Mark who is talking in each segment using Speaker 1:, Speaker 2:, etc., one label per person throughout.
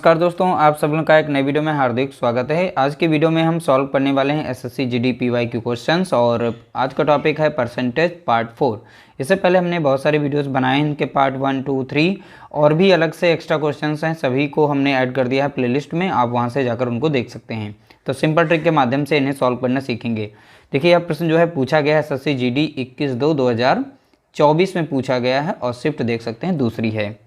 Speaker 1: नमस्कार दोस्तों, आप सब लोगों का एक नई वीडियो में हार्दिक स्वागत है। आज की वीडियो में हम सॉल्व करने वाले हैं एसएससी जीडी पीवाईक्यू क्वेश्चंस और आज का टॉपिक है परसेंटेज पार्ट 4। इससे पहले हमने बहुत सारे वीडियोस बनाए हैं, इनके पार्ट 1, 2, 3 और भी अलग से एक्स्ट्रा क्वेश्चंस हैं, सभी को हमने ऐड कर दिया है प्लेलिस्ट में, आप वहाँ से जाकर उनको देख सकते हैं। तो सिंपल ट्रिक के माध्यम से इन्हें सॉल्व करना सीखेंगे। देखिए यह प्रश्न जो है पूछा गया है एसएससी जीडी 21/2/2024 में पूछा गया है और शिफ्ट देख सकते हैं दूसरी है।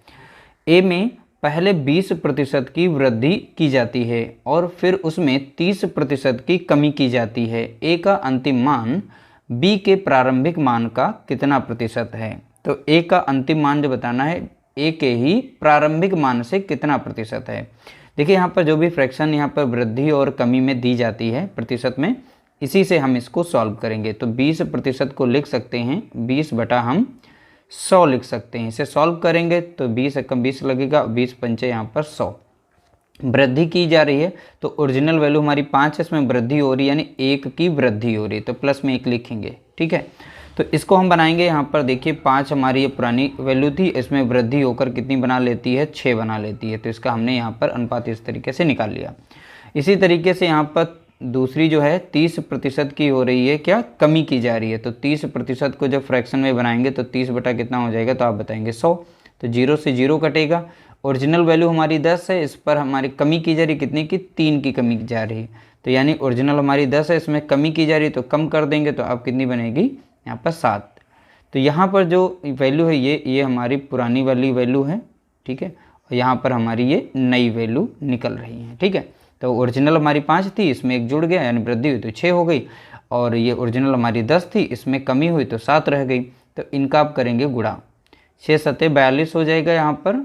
Speaker 1: ए में पहले 20% की वृद्धि की जाती है और फिर उसमें 30% की कमी की जाती है। ए का अंतिम मान बी के प्रारंभिक मान का कितना प्रतिशत है? तो ए का अंतिम मान जो बताना है ए के ही प्रारंभिक मान से कितना प्रतिशत है। देखिए यहाँ पर जो भी फ्रैक्शन यहाँ पर वृद्धि और कमी में दी जाती है प्रतिशत में, इसी से हम इसको सॉल्व करेंगे। तो 20% को लिख सकते हैं 20 बटा हम 100 लिख सकते हैं। इसे सॉल्व करेंगे तो 20 एकम 20 लगेगा, 20 पंचे यहाँ पर 100। वृद्धि की जा रही है तो ओरिजिनल वैल्यू हमारी 5 है, इसमें वृद्धि हो रही है यानी 1 की वृद्धि हो रही है, तो प्लस में 1 लिखेंगे। ठीक है, तो इसको हम बनाएंगे। यहाँ पर देखिए 5 हमारी ये पुरानी वैल्यू थी, इसमें वृद्धि होकर कितनी बना लेती है? 6 बना लेती है। तो इसका हमने यहाँ पर अनुपात इस तरीके से निकाल लिया। इसी तरीके से यहाँ पर दूसरी जो है 30% की हो रही है, क्या कमी की जा रही है। तो 30% को जब फ्रैक्शन में बनाएंगे तो 30 बटा कितना हो जाएगा? तो आप बताएंगे 100। तो 0 से 0 कटेगा। ओरिजिनल वैल्यू हमारी 10 है, इस पर हमारी कमी की जा रही कितनी की? 3 की कमी की जा रही है। तो यानी ओरिजिनल हमारी 10 है, इसमें कमी की जा रही है तो कम कर देंगे तो अब कितनी बनेगी? यहाँ पर 7। तो यहाँ पर जो वैल्यू है ये हमारी पुरानी वाली वैल्यू है। ठीक है, और यहाँ पर हमारी ये नई वैल्यू निकल रही है। ठीक है, तो ओरिजिनल हमारी 5 थी, इसमें 1 जुड़ गया यानी वृद्धि हुई तो 6 हो गई, और ये ओरिजिनल हमारी 10 थी, इसमें कमी हुई तो 7 रह गई। तो इनका आप करेंगे गुणा। 6 सत्ते 42 हो जाएगा यहाँ पर,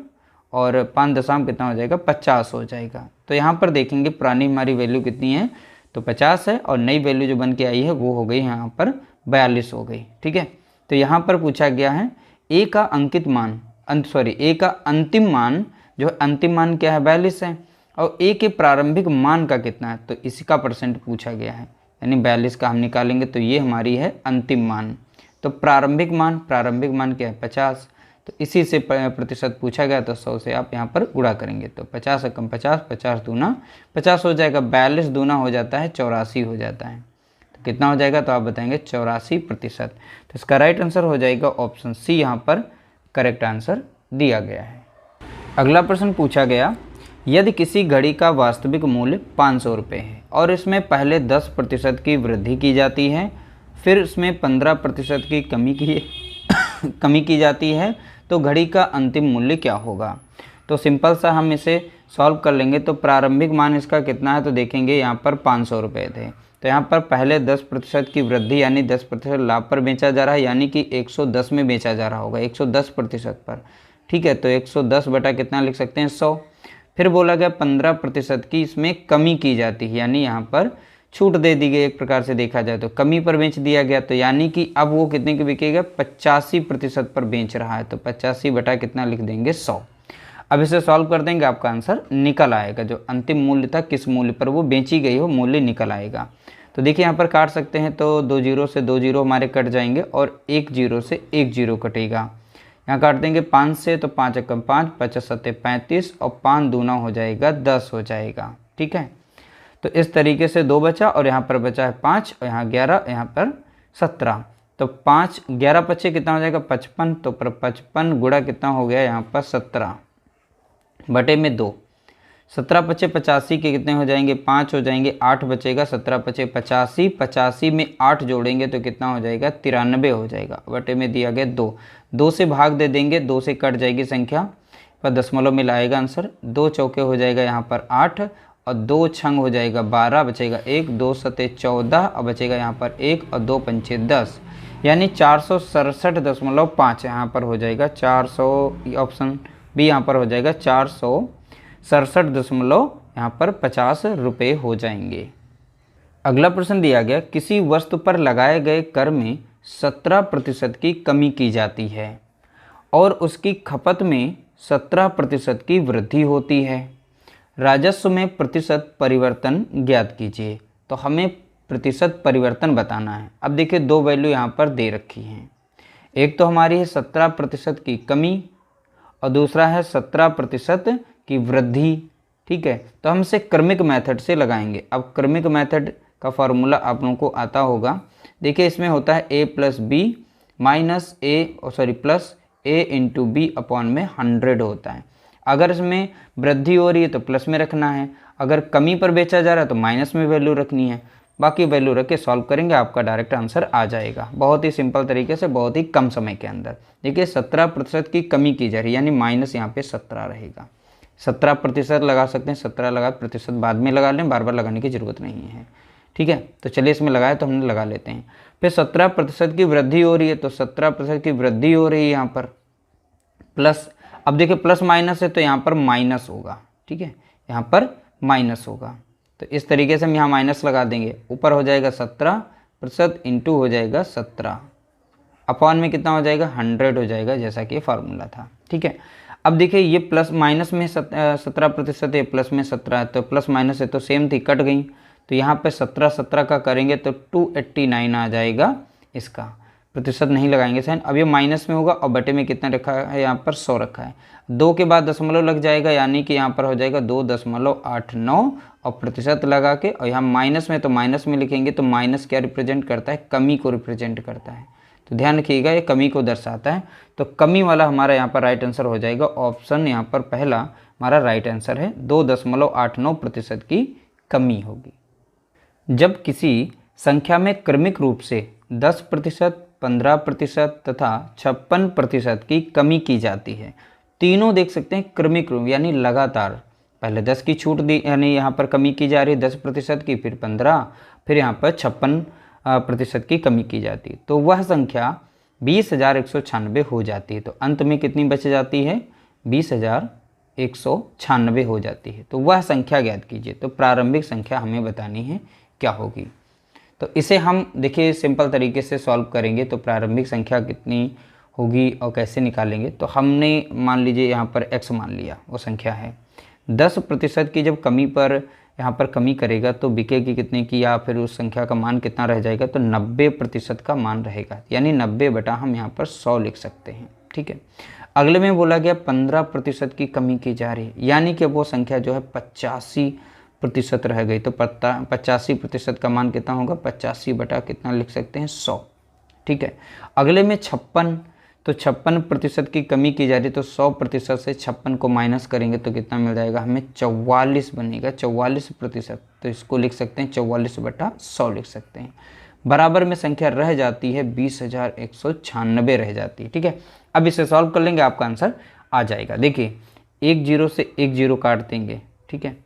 Speaker 1: और 5 दशमलव कितना हो जाएगा? 50 हो जाएगा। तो यहाँ पर देखेंगे पुरानी हमारी वैल्यू कितनी है? तो 50 है, और नई वैल्यू जो बन के आई है वो हो गई यहाँ पर 42 हो गई। ठीक है, तो यहाँ पर पूछा गया है ए का अंकित मान ए का अंतिम मान, जो अंतिम मान क्या है? 42 है, और ए के प्रारंभिक मान का कितना है? तो इसका परसेंट पूछा गया है, यानी 42 का हम निकालेंगे तो ये हमारी है अंतिम मान। तो प्रारंभिक मान क्या है? 50। तो इसी से प्रतिशत पूछा गया, तो 100 से आप यहाँ पर गुणा करेंगे तो 50 एकम 50, 50 दूना 50 हो जाएगा, 42 दूना हो जाता है 84 हो जाता है। तो कितना हो जाएगा? तो आप बताएंगे 84%। तो इसका राइट आंसर हो जाएगा ऑप्शन सी, यहाँ पर करेक्ट आंसर दिया गया है। अगला प्रश्न पूछा गया, यदि किसी घड़ी का वास्तविक मूल्य 500 रुपये है और इसमें पहले 10% की वृद्धि की जाती है, फिर इसमें 15% की कमी की जाती है, तो घड़ी का अंतिम मूल्य क्या होगा? तो सिंपल सा हम इसे सॉल्व कर लेंगे। तो प्रारंभिक मान इसका कितना है? तो देखेंगे यहाँ पर 500 रुपये थे, तो यहाँ पर पहले 10% की वृद्धि यानी 10% लाभ पर बेचा जा रहा है, यानी कि 110 में बेचा जा रहा होगा, 110% पर। ठीक है, तो 110 बटा कितना लिख सकते हैं? 100। फिर बोला गया 15% की इसमें कमी की जाती है, यानी यहाँ पर छूट दे दी गई, एक प्रकार से देखा जाए तो कमी पर बेच दिया गया। तो यानी कि अब वो कितने की बिकेगा? 85% पर बेच रहा है, तो 85 बटा कितना लिख देंगे? 100। अब इसे सॉल्व कर देंगे, आपका आंसर निकल आएगा। जो अंतिम मूल्य था, किस मूल्य पर वो बेची गई हो, मूल्य निकल आएगा। तो देखिए यहाँ पर काट सकते हैं, तो 2 जीरो से 2 जीरो हमारे कट जाएंगे और 1 जीरो से 1 जीरो कटेगा। यहाँ काट देंगे 5 से, तो 5 एकम 5, 5 सत्ते 35, और 5 दूना हो जाएगा 10 हो जाएगा। ठीक है, तो इस तरीके से 2 बचा, और यहाँ पर बचा है 5, और यहाँ 11, यहाँ पर 17। तो 5 11 पच्चे कितना हो जाएगा? 55। तो पर 55 गुणा कितना हो गया यहाँ पर? 17 बटे में 2। 17 पच्चे 85 के कितने हो जाएंगे? 5 हो जाएंगे, 8 बचेगा। 17 पच्चे 85, 85 में 8 जोड़ेंगे तो कितना हो जाएगा? 93 हो जाएगा, बटे में दिया गया 2। 2 से भाग दे देंगे, 2 से कट जाएगी संख्या, पर दशमलव में लाएगा आंसर। 2 चौके हो जाएगा यहाँ पर 8, और 2 छंग हो जाएगा 12, बचेगा 1, 2 सते 14, और बचेगा यहाँ पर 1, और 2 पंचे 10, यानी 467.5 यहाँ पर हो जाएगा। 400 ऑप्शन बी यहाँ पर हो जाएगा, 467 यहाँ पर 50 रुपये हो जाएंगे। अगला प्रश्न दिया गया, किसी वस्तु पर लगाए गए कर में 17% की कमी की जाती है और उसकी खपत में 17% की वृद्धि होती है। राजस्व में प्रतिशत परिवर्तन ज्ञात कीजिए। तो हमें प्रतिशत परिवर्तन बताना है। अब देखिए 2 वैल्यू यहाँ पर दे रखी हैं, एक तो हमारी है 17% की कमी और दूसरा है 17% की वृद्धि। ठीक है। तो हम इसे क्रमिक मेथड से लगाएंगे। अब क्रमिक मेथड का फॉर्मूला आप लोगों को आता होगा। देखिए इसमें होता है a plus b minus plus a into b upon में 100 होता है। अगर इसमें वृद्धि हो रही है तो प्लस में रखना है, अगर कमी पर बेचा जा रहा है तो माइनस में वैल्यू रखनी है। बाकी वैल्यू रख के सॉल्व करेंगे, आपका डायरेक्ट आंसर आ जाएगा बहुत ही सिंपल तरीके से, बहुत ही कम समय के अंदर। देखिए 17% की कमी की जा रही है, यानी माइनस यहाँ पे 17 रहेगा। 17% लगा सकते हैं, 17 लगा, प्रतिशत बाद में लगा लें, बार बार लगाने की ज़रूरत नहीं है। ठीक है, तो चलिए इसमें लगाए तो हमने लगा लेते हैं। फिर 17% की वृद्धि हो रही है, तो 17% की वृद्धि हो रही है यहाँ पर प्लस। अब देखिए प्लस माइनस है तो यहाँ पर माइनस होगा। ठीक है, यहाँ पर माइनस होगा, तो इस तरीके से हम यहाँ माइनस लगा देंगे। ऊपर हो जाएगा 17% इंटू हो जाएगा 17 अपॉन में कितना हो जाएगा 100 हो जाएगा, जैसा कि फार्मूला था। ठीक है, अब देखिए ये प्लस माइनस में 17% है, प्लस में 17 है, तो प्लस माइनस है तो सेम थी, कट गई। तो यहाँ पे 17 का करेंगे तो 289 आ जाएगा इसका, प्रतिशत नहीं लगाएंगे साइन। अब ये माइनस में होगा और बटे में कितना रखा है, यहाँ पर 100 रखा है। 2 के बाद दशमलव लग जाएगा, यानी कि यहाँ पर हो जाएगा 2.89 और प्रतिशत लगा के, और यहाँ माइनस में तो माइनस में लिखेंगे, तो माइनस क्या रिप्रेजेंट करता है, कमी को रिप्रेजेंट करता है। तो ध्यान रखिएगा ये कमी को दर्शाता है, तो कमी वाला हमारा यहाँ पर राइट आंसर हो जाएगा। ऑप्शन यहाँ पर पहला हमारा राइट आंसर है, 2.89% की कमी होगी। जब किसी संख्या में क्रमिक रूप से 10%, 15% तथा 56% की कमी की जाती है, तीनों देख सकते हैं क्रमिक रूप यानी लगातार, पहले 10 की छूट दी, यानी यहाँ पर कमी की जा रही है 10% की, फिर 15, फिर यहाँ पर 56% की कमी की जाती है, तो वह संख्या 20,196 हो जाती है। तो अंत में कितनी बच जाती है, 20,196 हो जाती है। तो वह संख्या ज्ञात कीजिए। तो प्रारंभिक संख्या हमें बतानी है क्या होगी। तो इसे हम देखिए सिंपल तरीके से सॉल्व करेंगे। तो प्रारंभिक संख्या कितनी होगी और कैसे निकालेंगे, तो हमने मान लीजिए यहाँ पर x मान लिया, वो संख्या है 10% की। जब कमी पर यहाँ पर कमी करेगा तो बिकेगी कितने की, या फिर उस संख्या का मान कितना रह जाएगा, तो 90% का मान रहेगा, यानी 90 बटा हम यहाँ पर 100 लिख सकते हैं। ठीक है, अगले में बोला गया 15% की कमी की जा रही है, यानी कि वो संख्या जो है 85% रह गई, तो 85% का मान कितना होगा, 85 बटा कितना लिख सकते हैं 100। ठीक है, अगले में 56, तो 56% की कमी की जा रही है, तो 100% से 56 को माइनस करेंगे तो कितना मिल जाएगा हमें, 44 बनेगा, 44%। तो इसको लिख सकते हैं 44 बटा 100 लिख सकते हैं। बराबर में संख्या रह जाती है 20,196 रह जाती है। ठीक है, अब इसे सॉल्व कर लेंगे, आपका आंसर आ जाएगा। देखिए 1 0 से 1 0 काट देंगे। ठीक है,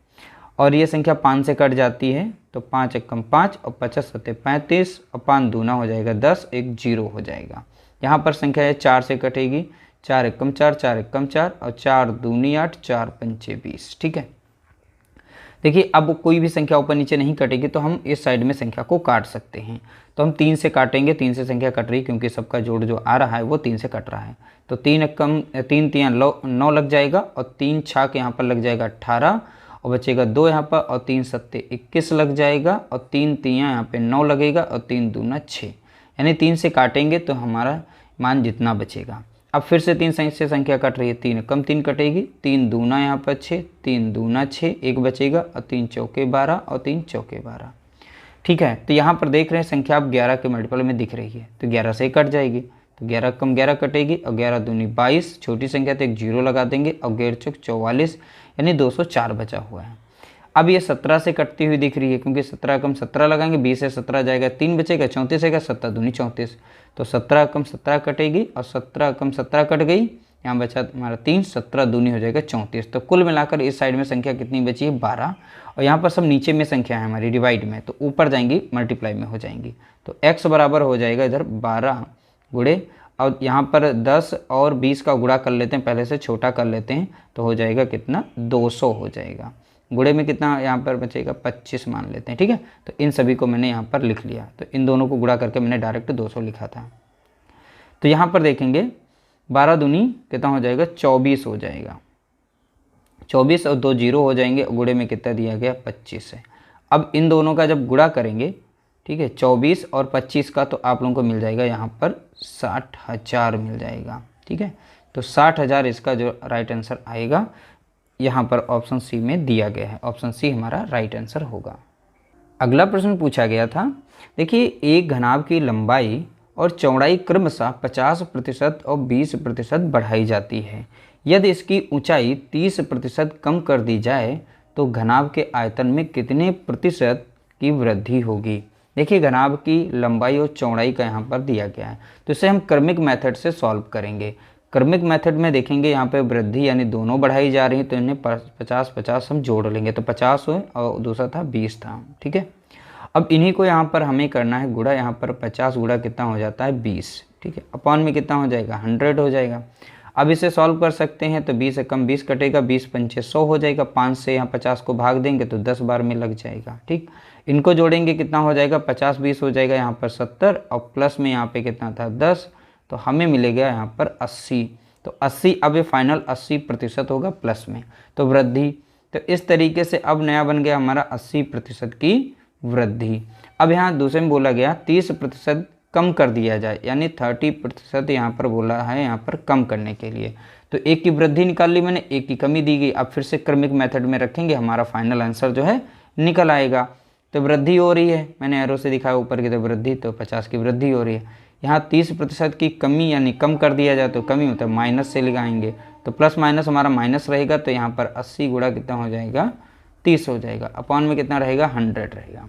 Speaker 1: और ये संख्या 5 से कट जाती है, तो 5 एकम 5 और 50 सत्ते 35 और 5 दूना हो जाएगा 10, 1 0 हो जाएगा। यहाँ पर संख्या है 4 से कटेगी, 4 एकम 4, 4 एकम 4 और 4 दूनी 8, 4 पंचे 20। ठीक है, देखिए अब कोई भी संख्या ऊपर नीचे नहीं कटेगी, तो हम इस साइड में संख्या को काट सकते हैं। तो हम 3 से काटेंगे, 3 से संख्या कट रही, क्योंकि सबका जोड़ जो आ रहा है वो 3 से कट रहा है। तो 3 एकम 3 तियाँ 9 लग जाएगा, और 3 छाक यहाँ पर लग जाएगा 18 और बचेगा 2 यहाँ पर, और 3 सत्ते 21 लग जाएगा, और 3 तियाँ यहाँ पे 9 लगेगा, और 3 दूना 6, यानी 3 से काटेंगे तो हमारा मान जितना बचेगा। अब फिर से 3 से संख्या कट रही है, 3 कम 3 कटेगी, 3 दूना यहाँ पर 6, 3 दूना 6, 1 बचेगा, और 3 चौके 12 और 3 चौके 12। ठीक है, तो यहाँ पर देख रहे हैं संख्या अब 11 के मल्टीपल में दिख रही है, तो 11 से कट जाएगी, तो 11 कम 11 कटेगी, और 11 दूनी 22, छोटी संख्या तो एक 0 लगा देंगे, और 11 चौक 44, यानी 204 बचा हुआ है। अब ये 17 से कटती हुई दिख रही है, क्योंकि 17 कम 17 लगाएंगे, 20 से 17 जाएगा, 3 बचेगा, 34 आएगा, 17 दूनी 34, तो 17 कम 17 कटेगी, और 17 कम 17 कट गई, यहाँ बचा हमारा 3, 17 दूनी हो जाएगा 34। तो कुल मिलाकर इस साइड में संख्या कितनी बची है, 12, और यहाँ पर सब नीचे में संख्या है हमारी डिवाइड में, तो ऊपर जाएंगी मल्टीप्लाई में हो जाएंगी। तो x बराबर हो जाएगा इधर 12 गुणे, और यहाँ पर 10 और 20 का गुणा कर लेते हैं, पहले से छोटा कर लेते हैं, तो हो जाएगा कितना, 200 हो जाएगा। गुणे में कितना यहाँ पर बचेगा, 25 मान लेते हैं। ठीक है, तो इन सभी को मैंने यहाँ पर लिख लिया, तो इन दोनों को गुणा करके मैंने डायरेक्ट 200 लिखा था। तो यहाँ पर देखेंगे 12 दूनी कितना हो जाएगा, 24 हो जाएगा, 24 और 2 0 हो जाएंगे, गुणे में कितना दिया गया, 25 है। अब इन दोनों का जब गुणा करेंगे, ठीक है, 24 और 25 का, तो आप लोगों को मिल जाएगा यहाँ पर 60,000 मिल जाएगा। ठीक है, तो 60,000 इसका जो राइट आंसर आएगा, यहाँ पर ऑप्शन सी में दिया गया है। ऑप्शन सी हमारा राइट आंसर होगा। अगला प्रश्न पूछा गया था, देखिए एक घनाभ की लंबाई और चौड़ाई क्रमशः 50% और 20% बढ़ाई जाती है। यदि इसकी ऊंचाई 30% कम कर दी जाए तो घनाभ के आयतन में कितने प्रतिशत की वृद्धि होगी। देखिए घनाभ की लंबाई और चौड़ाई का यहाँ पर दिया गया है, तो इसे हम क्रमिक मेथड से सॉल्व करेंगे। क्रमिक मेथड में देखेंगे यहाँ पे वृद्धि यानी दोनों बढ़ाई जा रही है, तो इन्हें 50-50 हम जोड़ लेंगे, तो 50 हुए और दूसरा था 20 था। ठीक है, अब इन्हीं को यहाँ पर हमें करना है गुणा। यहाँ पर 50 गुणा कितना हो जाता है 20। ठीक है, अपॉन में कितना हो जाएगा 100 हो जाएगा। अब इसे सॉल्व कर सकते हैं, तो 20 से कम 20 कटेगा, 20 पंचे 100 हो जाएगा। 5 से यहाँ 50 को भाग देंगे तो 10 बार में लग जाएगा। ठीक, इनको जोड़ेंगे कितना हो जाएगा 50 20 हो जाएगा यहाँ पर 70 और प्लस में यहाँ पे कितना था 10, तो हमें मिलेगा यहाँ पर 80। तो 80 अब ये फाइनल 80% होगा प्लस में, तो वृद्धि। तो इस तरीके से अब नया बन गया हमारा 80% की वृद्धि। अब यहाँ दूसरे में बोला गया 30% कम कर दिया जाए, यानी 30% यहाँ पर बोला है यहाँ पर कम करने के लिए। तो एक की वृद्धि निकाल ली मैंने, एक की कमी दी गई। अब फिर से क्रमिक मेथड में रखेंगे, हमारा फाइनल आंसर जो है निकल आएगा। तो वृद्धि हो रही है, मैंने एरो से दिखाया ऊपर की, तो वृद्धि, तो 50 की वृद्धि हो रही है। यहाँ 30% की कमी यानी कम कर दिया जाए तो कमी होता है, माइनस से लगाएंगे, तो प्लस माइनस हमारा माइनस रहेगा। तो यहाँ पर 80 गुणा कितना हो जाएगा 30 हो जाएगा, अपॉन में कितना रहेगा 100 रहेगा।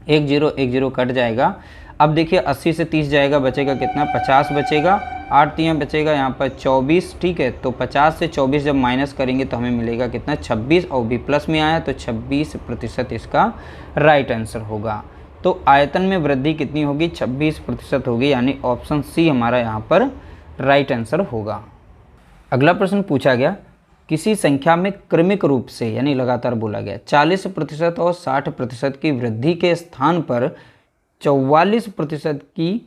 Speaker 1: 1 0 कट जाएगा। अब देखिए 80 से 30 जाएगा, बचेगा कितना 50 बचेगा, 8 3 बचेगा यहाँ पर 24। ठीक है, तो 50 से 24 जब माइनस करेंगे तो हमें मिलेगा कितना 26, और भी प्लस में आया तो 26% इसका राइट आंसर होगा। तो आयतन में वृद्धि कितनी होगी 26% होगी, यानी ऑप्शन सी हमारा यहाँ पर राइट आंसर होगा। अगला प्रश्न पूछा गया, किसी संख्या में क्रमिक रूप से यानी लगातार बोला गया 40% और 60% की वृद्धि के स्थान पर 44% की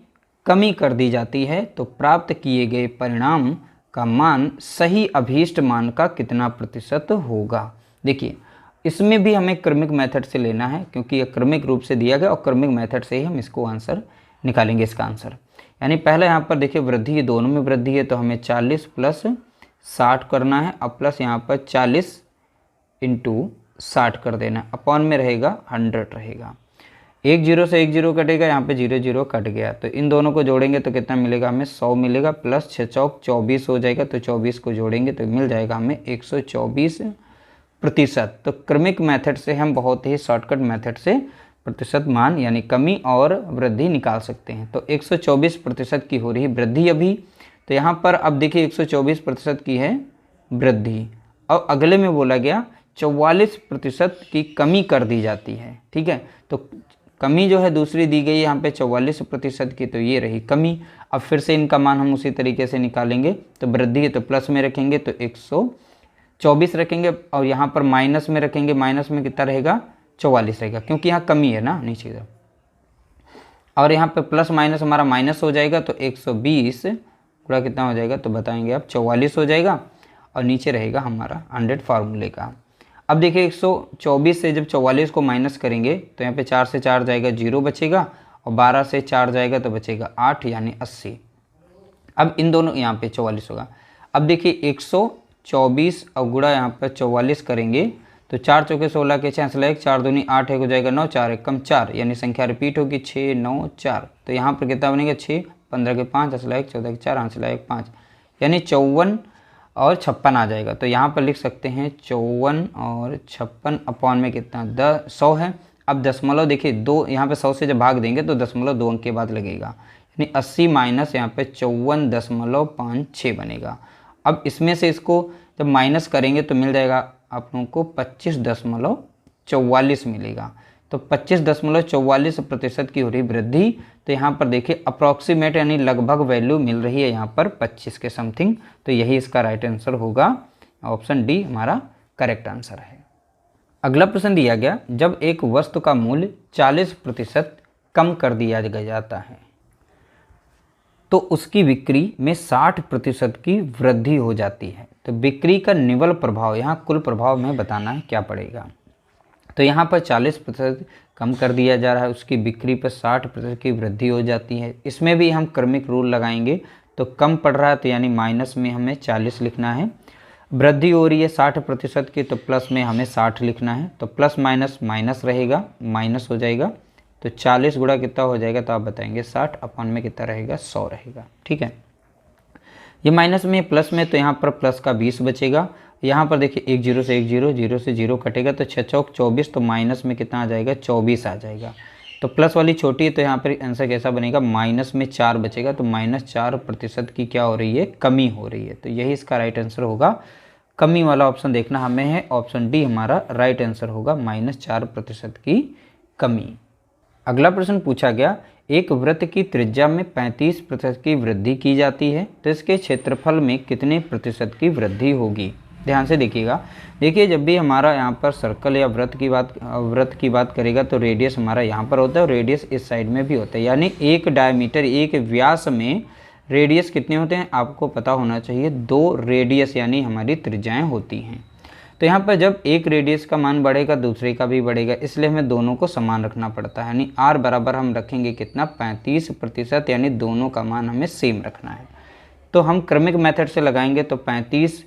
Speaker 1: कमी कर दी जाती है, तो प्राप्त किए गए परिणाम का मान सही अभीष्ट मान का कितना प्रतिशत होगा। देखिए इसमें भी हमें क्रमिक मेथड से लेना है, क्योंकि यह क्रमिक रूप से दिया गया और क्रमिक मेथड से ही हम इसको आंसर निकालेंगे, इसका आंसर। यानी पहले यहाँ पर देखिए वृद्धि है, दोनों में वृद्धि है, तो हमें 40 प्लस 60 करना है, अब प्लस यहाँ पर 40 इंटू 60 कर देना, अपॉन में रहेगा 100 रहेगा। 1 0 से 1 0 कटेगा, यहाँ पे 0 0 कट गया, तो इन दोनों को जोड़ेंगे तो कितना मिलेगा हमें 100 मिलेगा, प्लस 6 चौक 24 हो जाएगा, तो 24 को जोड़ेंगे तो मिल जाएगा हमें 124%। तो क्रमिक मेथड से हम बहुत ही शॉर्टकट मेथड से प्रतिशत मान यानी कमी और वृद्धि निकाल सकते हैं। तो 124% की हो रही वृद्धि अभी, तो यहाँ पर अब देखिए 124% की है वृद्धि, और अगले में बोला गया 44% की कमी कर दी जाती है। ठीक है, तो कमी जो है दूसरी दी गई यहाँ पे 44% की, तो ये रही कमी। अब फिर से इनका मान हम उसी तरीके से निकालेंगे, तो वृद्धि है तो प्लस में रखेंगे तो 124 रखेंगे, और यहाँ पर माइनस में रखेंगे, माइनस में कितना रहेगा 44 रहेगा, क्योंकि यहाँ कमी है ना नीचे का, और यहाँ पे प्लस माइनस हमारा माइनस हो जाएगा, तो 120 पूरा कितना हो जाएगा, तो बताएंगे आप 44 हो जाएगा, और नीचे रहेगा हमारा 100 फार्मूले का। अब देखिए 124 से जब 44 को माइनस करेंगे तो यहाँ पे 4 से 4 जाएगा 0 बचेगा, और 12 से 4 जाएगा तो बचेगा 8 यानी 80। अब इन दोनों यहाँ पे 44 होगा। अब देखिए 124 और गुणा यहाँ पर 44 करेंगे तो 4 चौके 16 के 6 1 4 दूनी 8 1 हो जाएगा 9 4 1 कम 4, यानी संख्या रिपीट होगी 6 9 4। तो यहाँ पर कितना बनेगा 6 15 के 5 10 1 14 के 4 8 1 5, यानी 54 और 56 आ जाएगा। तो यहाँ पर लिख सकते हैं 54 और 56 अपॉन में कितना 100 है। अब दशमलव देखिए 2 यहाँ पे 100 से जब भाग देंगे तो दशमलव 2 अंक के बाद लगेगा, यानी 80 माइनस यहाँ पे 54.56 बनेगा। अब इसमें से इसको जब माइनस करेंगे तो मिल जाएगा आप लोगों को 25.44 मिलेगा। तो 25.44% की हो रही वृद्धि। तो यहाँ पर देखिए अप्रॉक्सीमेट यानी लगभग वैल्यू मिल रही है यहाँ पर 25 के समथिंग, तो यही इसका राइट आंसर होगा। ऑप्शन डी हमारा करेक्ट आंसर है। अगला प्रश्न दिया गया, जब एक वस्तु का मूल्य 40% कम कर दिया जाता है तो उसकी बिक्री में 60% की वृद्धि हो जाती है। तो बिक्री का निवल प्रभाव, यहाँ कुल प्रभाव में बताना है क्या पड़ेगा। तो यहाँ पर 40% कम कर दिया जा रहा है, उसकी बिक्री पर 60% की वृद्धि हो जाती है। इसमें भी हम क्रमिक रूल लगाएंगे, तो कम पड़ रहा है तो यानी माइनस में हमें 40 लिखना है। वृद्धि हो रही है 60% की, तो प्लस में हमें 60 लिखना है, तो प्लस माइनस माइनस रहेगा, माइनस हो जाएगा, तो 40 गुणा कितना हो जाएगा, तो आप बताएंगे 60 अपन में कितना रहेगा, 100 रहेगा। ठीक है, ये माइनस में प्लस में, तो यहाँ पर प्लस का 20 बचेगा। यहाँ पर देखिए 1 0 से 1 0, 0 से 0 कटेगा, तो 6 चौक 24, तो माइनस में कितना आ जाएगा, 24 आ जाएगा। तो प्लस वाली छोटी है, तो यहाँ पर आंसर कैसा बनेगा, माइनस में 4 बचेगा, तो -4% की क्या हो रही है, कमी हो रही है। तो यही इसका राइट आंसर होगा, कमी वाला ऑप्शन देखना हमें है, ऑप्शन डी हमारा राइट आंसर होगा, -4% की कमी। अगला प्रश्न पूछा गया, एक वृत्त की त्रिज्या में 35% की वृद्धि की जाती है, तो इसके क्षेत्रफल में कितने प्रतिशत की वृद्धि होगी। ध्यान से देखिएगा, देखिए जब भी हमारा यहाँ पर सर्कल या वृत्त की बात करेगा, तो रेडियस हमारा यहाँ पर होता है और रेडियस इस साइड में भी होता है, यानी एक डायमीटर, एक व्यास में रेडियस कितने होते हैं, आपको पता होना चाहिए, 2 रेडियस यानी हमारी त्रिज्याएँ होती हैं। तो यहाँ पर जब एक रेडियस का मान बढ़ेगा, दूसरे का भी बढ़ेगा, इसलिए हमें दोनों को समान रखना पड़ता है, यानी r बराबर हम रखेंगे कितना, 35%, यानी दोनों का मान हमें सेम रखना है। तो हम क्रमिक मेथड से लगाएंगे, तो 35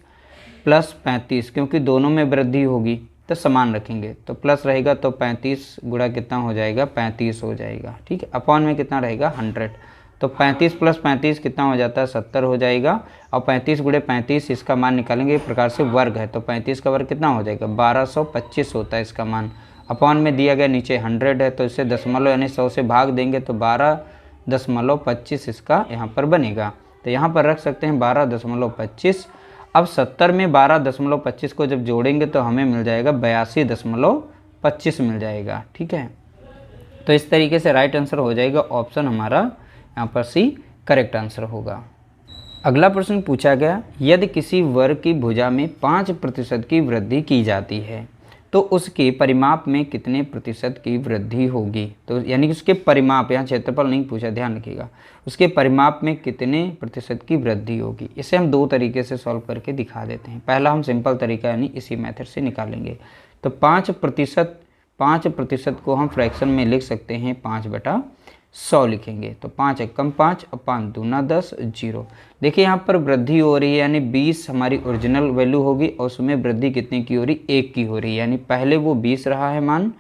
Speaker 1: + 35, क्योंकि दोनों में वृद्धि होगी तो समान रखेंगे, तो प्लस रहेगा, तो 35 गुणा कितना हो जाएगा, 35 हो जाएगा। ठीक है, अपॉन में कितना रहेगा, 100, तो 35 + 35 कितना हो जाता है, 70 हो जाएगा। और 35 × 35 इसका मान निकालेंगे, एक प्रकार से वर्ग है, तो 35 का वर्ग कितना हो जाएगा, 1225 होता है इसका मान। अपॉन में दिया गया नीचे 100 है, तो इसे दशमलव यानी 100 से भाग देंगे, तो 12.25 इसका यहाँ पर बनेगा। तो यहाँ पर रख सकते हैं 12.25। अब 70 में 12.25 को जब जोड़ेंगे तो हमें मिल जाएगा 82.25 मिल जाएगा। ठीक है, तो इस तरीके से राइट आंसर हो जाएगा, ऑप्शन हमारा यहाँ पर सी करेक्ट आंसर होगा। अगला प्रश्न पूछा गया, यदि किसी वर्ग की भुजा में 5% की वृद्धि की जाती है, तो उसके परिमाप में कितने प्रतिशत की वृद्धि होगी। तो यानी कि उसके परिमाप, यहाँ क्षेत्रफल नहीं पूछा, ध्यान रखिएगा, उसके परिमाप में कितने प्रतिशत की वृद्धि होगी। इसे हम 2 तरीके से सॉल्व करके दिखा देते हैं। पहला हम सिंपल तरीका यानी इसी मेथड से निकालेंगे। तो 5% को हम फ्रैक्शन में लिख सकते हैं, 5/100 लिखेंगे, तो 5 एकम 5 और 5 दूना 10, 0। देखिए यहाँ पर वृद्धि हो रही है, यानी 20 हमारी ओरिजिनल वैल्यू होगी और उसमें वृद्धि कितने की हो रही, 1 की हो रही है, यानी पहले वो 20 रहा है मान,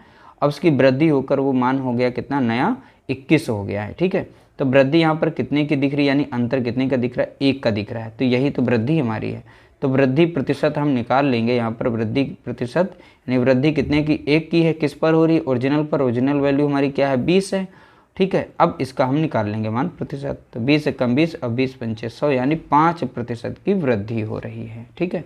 Speaker 1: अब उसकी वृद्धि होकर वो मान हो गया कितना, नया 21 हो गया है। ठीक है, तो वृद्धि यहाँ पर कितने की दिख रही है, यानी अंतर कितने का दिख रहा है, 1 का दिख रहा है, तो यही तो वृद्धि हमारी है। तो वृद्धि प्रतिशत हम निकाल लेंगे, यहाँ पर वृद्धि प्रतिशत यानी वृद्धि कितने की, 1 की है, किस पर हो रही है, ओरिजिनल पर। ओरिजिनल वैल्यू हमारी क्या है, 20 है। ठीक है, अब इसका हम निकाल लेंगे मान प्रतिशत, तो 20 एकम 20 और 20 पंचे 100, यानी 5% की वृद्धि हो रही है। ठीक है,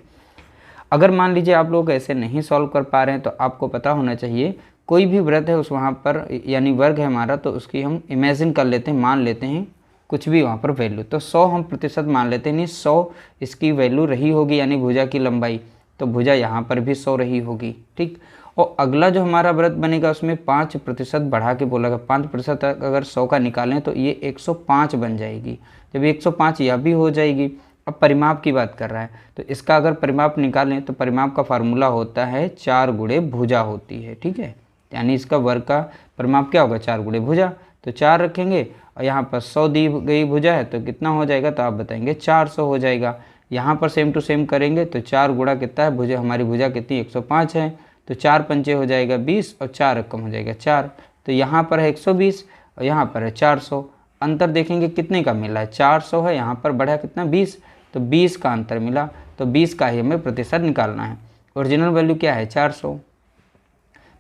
Speaker 1: अगर मान लीजिए आप लोग ऐसे नहीं सॉल्व कर पा रहे हैं, तो आपको पता होना चाहिए कोई भी वृत्त है उस वहाँ पर यानी वर्ग है हमारा, तो उसकी हम इमेजिन कर लेते हैं, मान लेते हैं कुछ भी वहाँ पर वैल्यू, तो 100 हम प्रतिशत मान लेते हैं, नहीं 100 इसकी वैल्यू रही होगी, यानी भुजा की लंबाई, तो भुजा यहाँ पर भी 100 रही होगी। ठीक, और अगला जो हमारा वृत्त बनेगा उसमें 5% बढ़ा के बोला गया, 5% अगर 100 का निकालें तो ये 105 बन जाएगी। जब 105 यह भी हो जाएगी। अब परिमाप की बात कर रहा है, तो इसका अगर परिमाप निकालें तो परिमाप का फार्मूला होता है 4 गुणे भुजा होती है। ठीक है, यानी इसका वर्ग का परिमाप क्या होगा, 4 गुणे भुजा, तो 4 रखेंगे और यहाँ पर 100 दी गई भुजा है, तो कितना हो जाएगा, तो आप बताएंगे 400 हो जाएगा। यहाँ पर सेम टू सेम करेंगे तो 4 गुणा कितना है, भुजा हमारी भुजा कितनी 105 है, तो 4 पंचे हो जाएगा 20 और 4 रकम हो जाएगा 4, तो यहाँ पर है 120 और यहाँ पर है 400। अंतर देखेंगे कितने का मिला है, 400 है, यहाँ पर बढ़ा कितना 20, तो 20 का अंतर मिला, तो 20 का ही हमें प्रतिशत निकालना है। ओरिजिनल वैल्यू क्या है 400,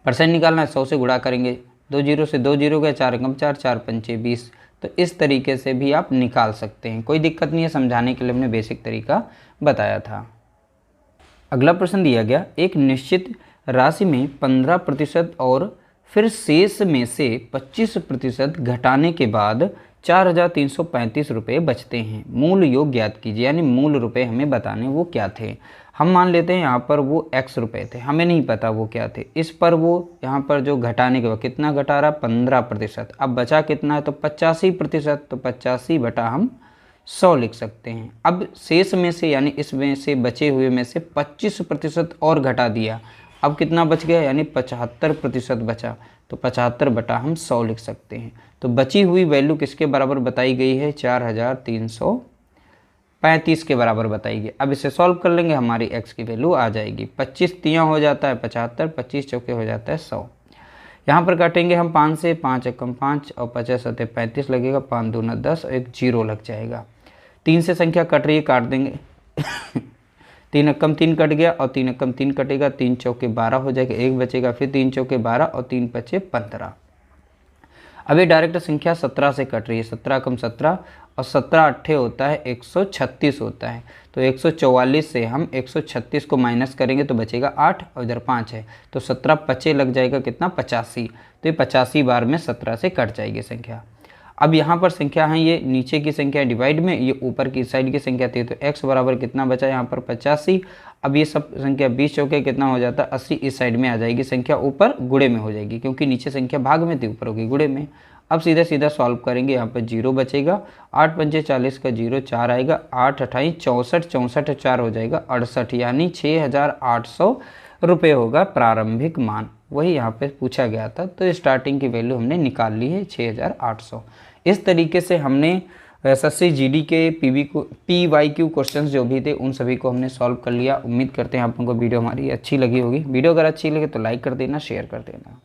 Speaker 1: परसेंट निकालना है, 100 से गुणा करेंगे, 2 0 से 2 0 गया, 4 एकम 4, 4 पंचे 20। तो इस तरीके से भी आप निकाल सकते हैं, कोई दिक्कत नहीं है, समझाने के लिए हमने बेसिक तरीका बताया था। अगला प्रश्न दिया गया, एक निश्चित राशि में 15% और फिर शेष में से 25% घटाने के बाद 4,335 रुपये बचते हैं, मूल योग ज्ञात कीजिए। यानी मूल रुपए हमें बताने वो क्या थे। हम मान लेते हैं यहाँ पर वो x रुपये थे, हमें नहीं पता वो क्या थे। इस पर वो यहाँ पर जो घटाने के बाद कितना घटा रहा, 15%। अब बचा कितना है, तो 85%, तो 85 बटा हम 100 लिख सकते हैं। अब शेष में से यानी इसमें से बचे हुए में से 25% और घटा दिया, अब कितना बच गया, यानी 75% बचा, तो 75 बटा हम 100 लिख सकते हैं। तो बची हुई वैल्यू किसके बराबर बताई गई है, 4,335 35 के बराबर बताइए। अब इसे सॉल्व कर लेंगे, हमारी x की वैल्यू आ जाएगी 25 तियाँ हो जाता है 75, 25 चौके हो जाता है 100। यहाँ पर काटेंगे हम 5 से, 5 एकम 5 और 50 सतह 35 लगेगा, 5 दूना 10 और एक जीरो लग जाएगा। 3 से संख्या कट रही है, काट देंगे 3 एकम 3 कट गया और 3 एकम 3 कटेगा, 3 चौके 12 हो जाएगा, एक बचेगा, फिर 3 चौके 12 और 3 पचे 15। अब ये डायरेक्ट संख्या 17 से कट रही है, 17 एकम 17 और 17 अट्ठे होता है 136 होता है। तो 144 से हम 136 को माइनस करेंगे तो बचेगा 8 और इधर 5 है, तो 17 पचे लग जाएगा कितना 85। तो ये 85 बार में 17 से कट जाएगी संख्या। अब यहाँ पर संख्या है, ये नीचे की संख्या डिवाइड में, ये ऊपर की साइड की संख्या थी, तो x बराबर कितना बचा यहाँ पर 85। अब ये सब संख्या 20 चौके कितना हो जाता है 80, इस साइड में आ जाएगी संख्या, ऊपर गुणे में हो जाएगी क्योंकि नीचे संख्या भाग में थी, ऊपर होगी गुणे में। अब सीधा सीधा सॉल्व करेंगे, यहाँ पर जीरो बचेगा, 8 पंचे 40 का जीरो 4 आएगा, 8 अठाई 64, 64 4 हो जाएगा 68, यानी 6800 रुपये होगा प्रारंभिक मान। वही यहाँ पे पूछा गया था, तो स्टार्टिंग की वैल्यू हमने निकाल ली है 6800। इस तरीके से हमने एसएससी जीडी के PYQ क्वेश्चंस जो भी थे उन सभी को हमने सॉल्व कर लिया। उम्मीद करते हैं आप लोगों को वीडियो हमारी अच्छी लगी होगी। वीडियो अगर अच्छी लगे तो लाइक कर देना, शेयर कर देना।